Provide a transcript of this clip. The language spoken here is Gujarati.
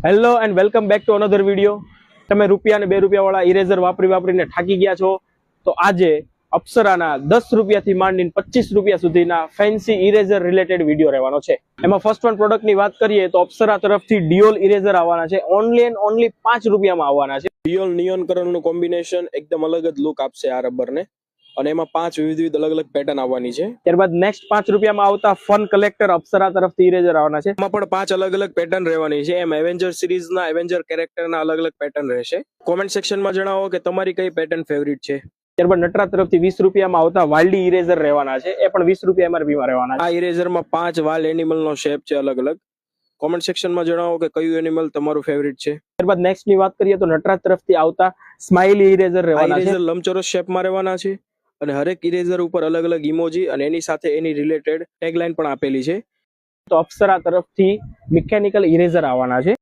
Hello and welcome back to another video. તમે રૂપિયા અને 2 રૂપિયા વાળા ઇરેઝર વાપરીને થાકી ગયા છો તો આજે અપ્સરાના 10 રૂપિયાથી માંડીને 25 રૂપિયા સુધીના ફેન્સી ઇરેઝર રિલેટેડ વિડીયો રહેવાનો છે. એમાં ફર્સ્ટ વન પ્રોડક્ટની વાત કરીએ તો અપ્સરા તરફથી ડિયોલ ઇરેઝર આવવાના છે. ઓનલી એન્ડ ઓનલી 5 રૂપિયામાં આવવાના છે. ડિયોલ નિયોન કલરનું કોમ્બિનેશન એકદમ અલગ જ લુક આપશે આ રબરને, અને એમાં 5 વિવિધ અલગ અલગ પેટર્ન આવવાની છે. ત્યારબાદ નેક્સ્ટ 5 રૂપિયામાં આવતા ફન કલેક્ટર અપ્સરા તરફથી ઇરેઝર આવવાના છે. એમાં પણ 5 અલગ અલગ પેટર્ન રહેવાની છે. એમ એવેન્જર સિરીઝના એવેન્જર કેરેક્ટરના અલગ અલગ પેટર્ન રહેશે. કોમેન્ટ સેક્શનમાં જણાવો કે તમારી કઈ પેટર્ન ફેવરિટ છે. ત્યારબાદ નટરાજ તરફથી 20 રૂપિયામાં આવતા વાલ્ડી ઇરેઝર રહેવાના છે. એ પણ 20 રૂપિયા એમઆરપી માં રહેવાના છે. આ ઇરેઝરમાં 5 વાલ એનિમલનો શેપ છે અલગ અલગ. કોમેન્ટ સેક્શનમાં જણાવો કે કયું એનિમલ તમારું ફેવરિટ છે. ત્યારબાદ નેક્સ્ટ ની વાત કરીએ તો નટરાજ તરફથી આવતા સ્માઇલી ઇરેઝર રહેવાના છે. ઇરેઝર લંબચોરસ શેપમાં રહેવાના છે અને હરેક ઇરેઝર ઉપર અલગ અલગ ઇમોજી અને એની સાથે એની રિલેટેડ ટેગલાઇન પણ આપેલી છે. તો અપ્સરા તરફથી મિકેનિકલ ઇરેઝર આવવાના છે.